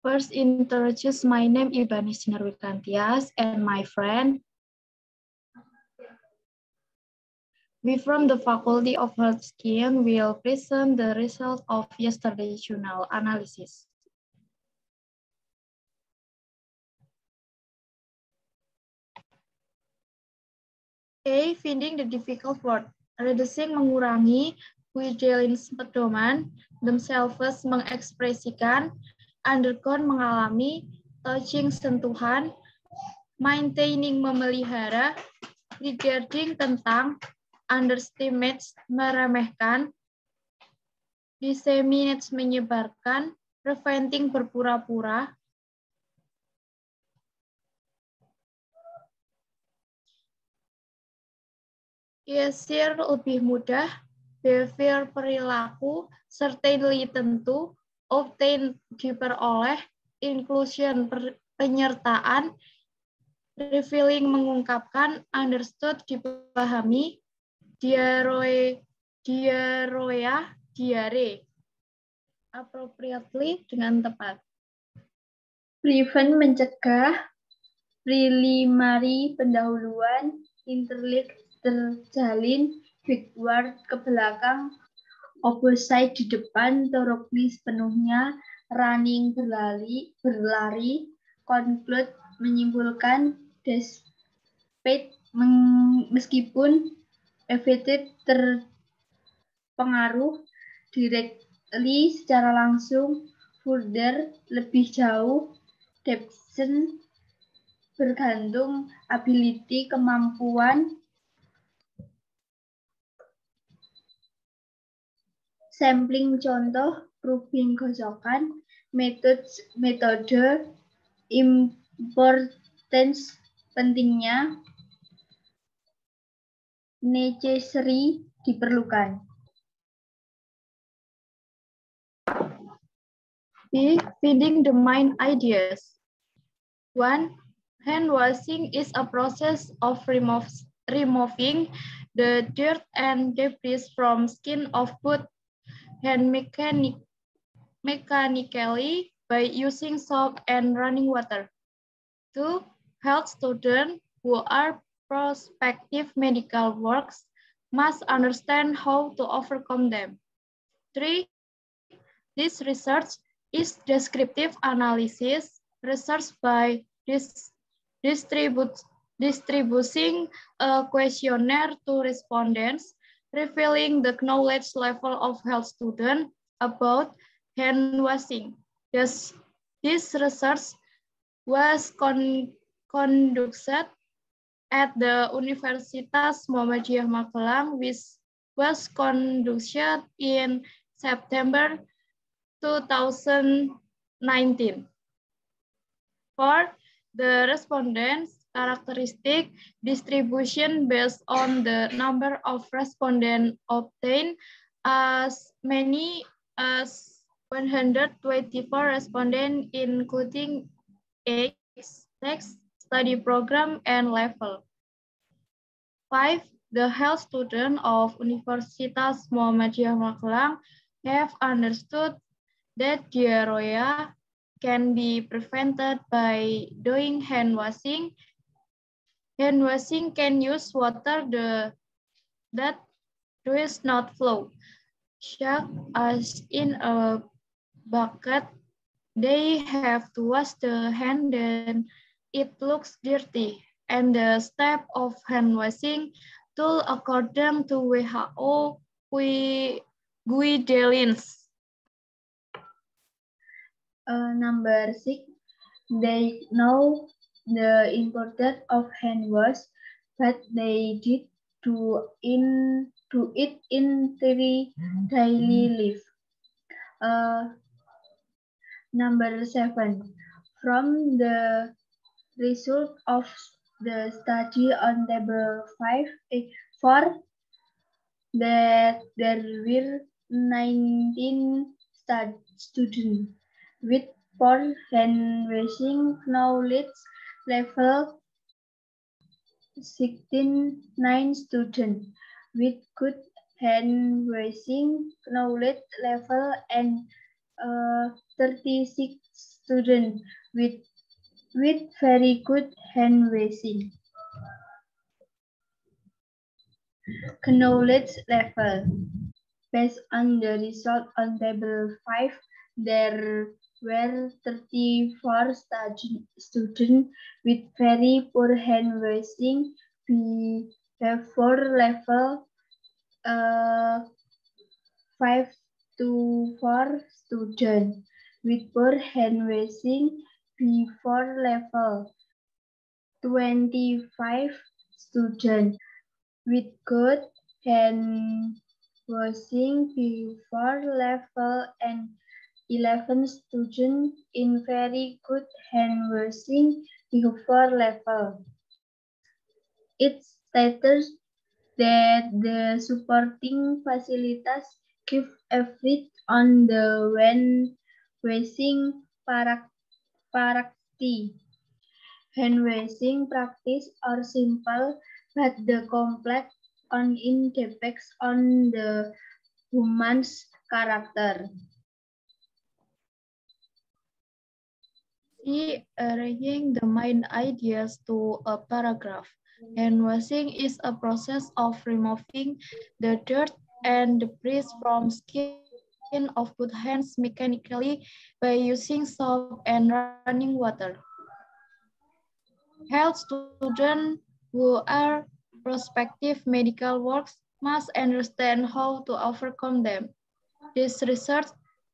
First, introduce my name Ibani Sinarwikantias and my friend. We from the Faculty of Health Science will present the result of yesterday's journal analysis. A. Finding the difficult word. Reducing mengurangi, Widgelins pedoman, themselves mengekspresikan, undergone mengalami, touching sentuhan, maintaining memelihara, regarding tentang, underestimates meremehkan, disseminates menyebarkan, preventing berpura-pura, yesir lebih mudah, behavior perilaku, certainly tentu, obtain diperoleh, inclusion penyertaan, revealing mengungkapkan, understood dipahami, diarrhea diare, appropriately dengan tepat. Prevent mencegah, preliminary pendahuluan, interlead terjalin, backward ke belakang, opposite di depan, thoroughly sepenuhnya, running berlari, conclude menyimpulkan, despite meskipun, affected terpengaruh, directly secara langsung, further lebih jauh, dependent bergantung, ability kemampuan, sampling contoh, proving gosokan, metode, importance pentingnya, necessary diperlukan. B. Feeding the mind ideas. 1. Hand washing is a process of removing the dirt and debris from skin of food hand mechanically by using soap and running water. 2. Health students who are prospective medical workers must understand how to overcome them. 3. This research is descriptive analysis, research by distributing a questionnaire to respondents, revealing the knowledge level of health students about hand washing. This research was conducted at the Universitas Muhammadiyah Magelang, which was conducted in September 2019. For the respondents' characteristic distribution based on the number of respondents obtained, as many as 124 respondents, including age, sex, study program, and level. 5. The health students of Universitas Muhammadiyah Magelang have understood that diarrhea can be prevented by doing hand washing. Hand washing can use water that does not flow, such as in a bucket. They have to wash the hand, then it looks dirty. And the step of hand washing tool according to WHO guidelines. Number 6, they know the importance of hand wash, but they did do it in their daily life. Number 7, from the result of the study on table 4, that there were 19 students with poor hand washing knowledge level, 9 students with good hand washing knowledge level, and 36 student with very good hand washing. Knowledge level. Based on the result on table 5, there were 34 students with very poor hand washing. We have 4 level 5 to 4 students with poor hand washing. P4 level 25 students with good hand washing. P4 level and 11 students in very good hand washing. P4 level. It states that the supporting facilities give effort on the when washing practice. Hand washing practice are simple, but the complex on in depends on the human's character. See, arranging the main ideas to a paragraph. Hand washing is a process of removing the dirt and debris from skin of good hands mechanically by using soap and running water. Health students who are prospective medical workers must understand how to overcome them. This research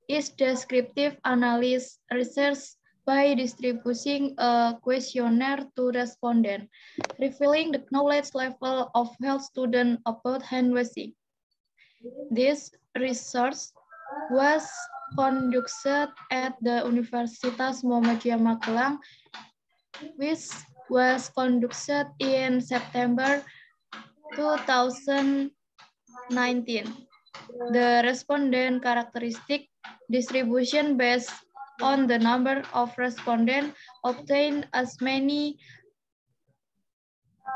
is descriptive analysis research by distributing a questionnaire to respondents, revealing the knowledge level of health students about hand washing. This research was conducted at the Universitas Muhammadiyah Magelang, which was conducted in September 2019. The respondent characteristic distribution based on the number of respondents obtained as many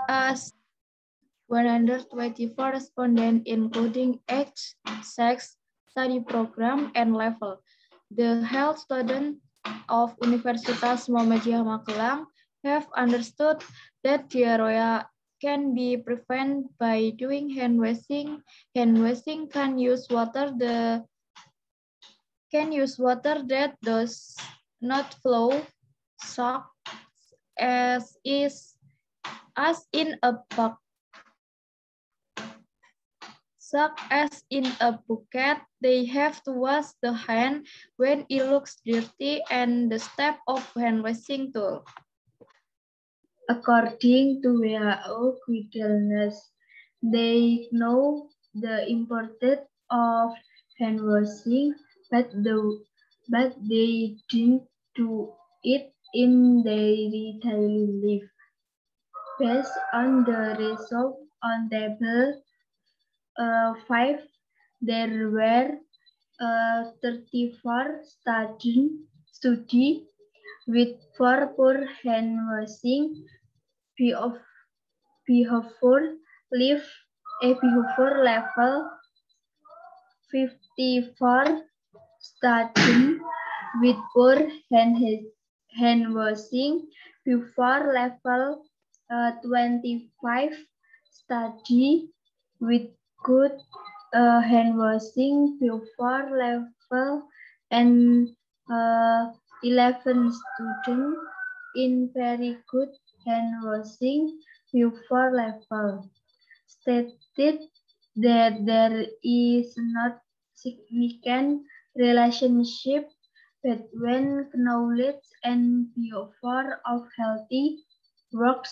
as 124 respondents, including age, sex, study program, and level. The health students of Universitas Muhammadiyah Magelang have understood that diarrhea can be prevented by doing hand washing. Hand washing can use water that does not flow, such as in a bucket. They have to wash the hand when it looks dirty and the step of hand washing tool. According to WHO guidelines, they know the importance of hand washing, but they didn't do it in their daily life. Based on the result on table 5, there were 34 study with 4 poor hand washing. PH4 level 54 students with poor hand washing. P4 level 25 study with good hand washing. P4 level and 11 students in very good hand washing. P4 level stated that there is not significant relationship between knowledge and behavior of healthy work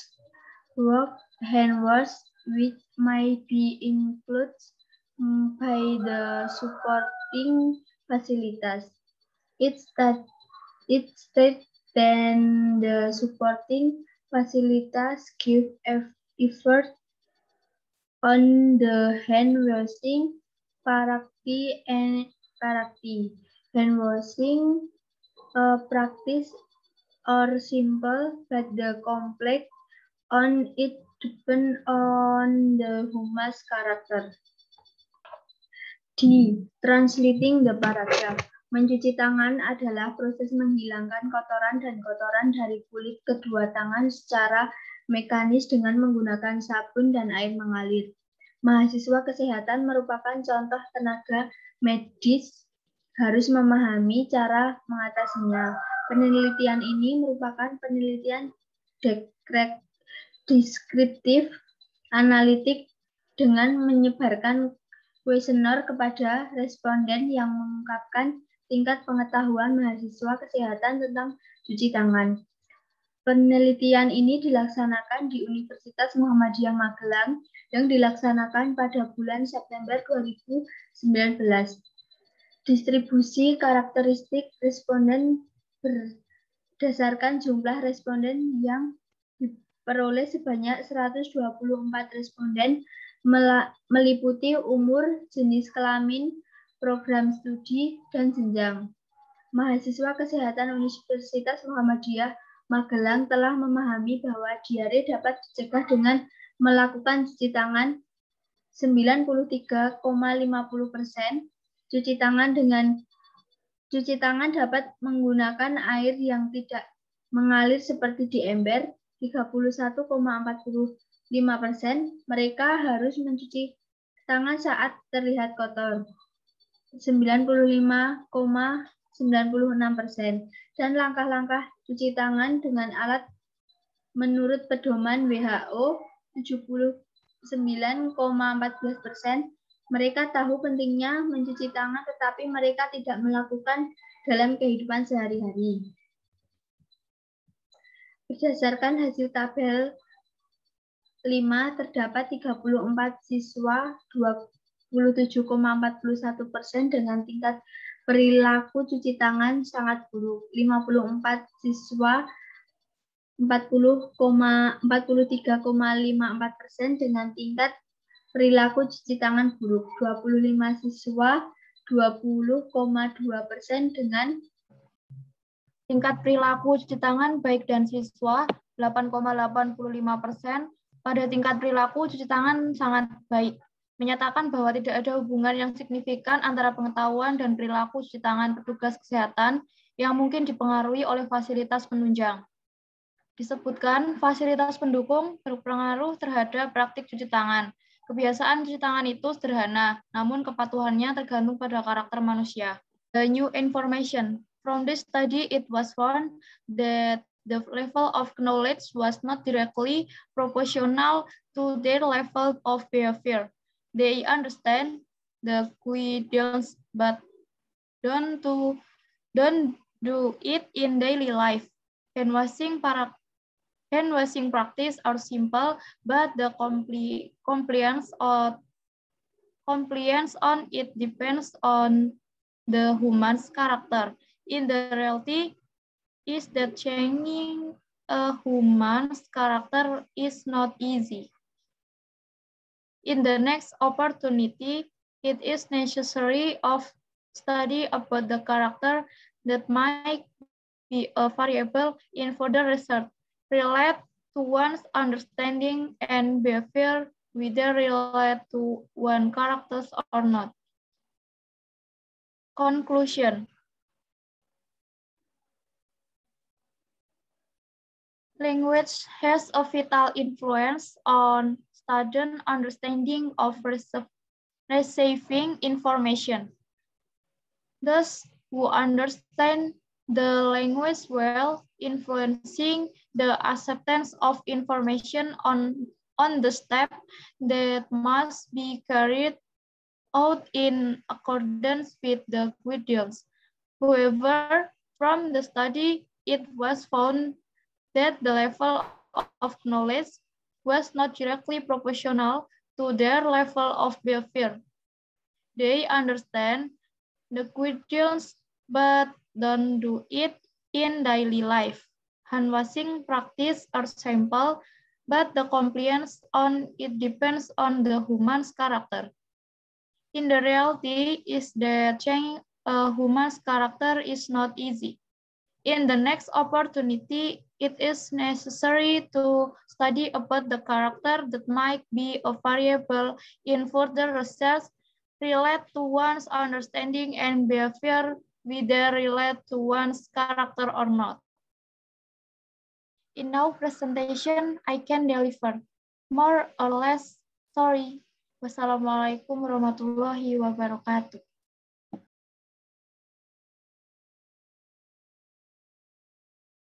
hand wash, which might be influenced by the supporting facilities. It states that the supporting facilities give effort on the hand washing practice and practice. Hand washing practice are simple, but the complex on it depend on the human's character. D. Translating the paragraph. Mencuci tangan adalah proses menghilangkan kotoran dan kotoran dari kulit kedua tangan secara mekanis dengan menggunakan sabun dan air mengalir. Mahasiswa kesehatan merupakan contoh tenaga medis harus memahami cara mengatasinya. Penelitian ini merupakan penelitian deskriptif analitik dengan menyebarkan kuesioner kepada responden yang mengungkapkan tingkat pengetahuan mahasiswa kesehatan tentang cuci tangan. Penelitian ini dilaksanakan di Universitas Muhammadiyah Magelang yang dilaksanakan pada bulan September 2019. Distribusi karakteristik responden berdasarkan jumlah responden yang diperoleh sebanyak 124 responden meliputi umur, jenis kelamin, program studi, dan jenjang. Mahasiswa kesehatan Universitas Muhammadiyah Magelang telah memahami bahwa diare dapat dicegah dengan melakukan cuci tangan 93,50%. Cuci tangan dapat menggunakan air yang tidak mengalir seperti di ember 31,45%. Mereka harus mencuci tangan saat terlihat kotor 95,96%. Dan langkah-langkah cuci tangan dengan alat menurut pedoman WHO 79,14%. Mereka tahu pentingnya mencuci tangan tetapi mereka tidak melakukan dalam kehidupan sehari-hari. Berdasarkan hasil tabel 5, terdapat 34 siswa 27,41% dengan tingkat perilaku cuci tangan sangat buruk. 54 siswa 43,54% dengan tingkat perilaku cuci tangan buruk. 25 siswa 20,2% dengan tingkat perilaku cuci tangan baik dan siswa 8,85% pada tingkat perilaku cuci tangan sangat baik, menyatakan bahwa tidak ada hubungan yang signifikan antara pengetahuan dan perilaku cuci tangan petugas kesehatan yang mungkin dipengaruhi oleh fasilitas penunjang. Disebutkan fasilitas pendukung berpengaruh terhadap praktik cuci tangan. Kebiasaan cuci tangan itu sederhana, namun kepatuhannya tergantung pada karakter manusia. The new information. From this study, it was found that the level of knowledge was not directly proportional to their level of behavior. They understand the guidance, but don't do it in daily life. Hand washing practice are simple, but the compliance on it depends on the human's character. In the reality, is that changing a human's character is not easy. In the next opportunity, it is necessary of study about the character that might be a variable in further research, relate to one's understanding and behavior, whether relate to one characters or not. Conclusion. Language has a vital influence on student understanding of receiving information. Those who understand the language well, influencing the acceptance of information on the step that must be carried out in accordance with the guidance. However, from the study, it was found that the level of knowledge was not directly proportional to their level of behavior. They understand the guidance but don't do it in daily life. Hand washing practice are simple, but the compliance on it depends on the human's character. In the reality is that changing a human's character is not easy. In the next opportunity, it is necessary to study about the character that might be a variable in further research, relate to one's understanding and behavior, whether relate to one's character or not. In our presentation, I can deliver more or less. Sorry. Wassalamualaikum warahmatullahi wabarakatuh.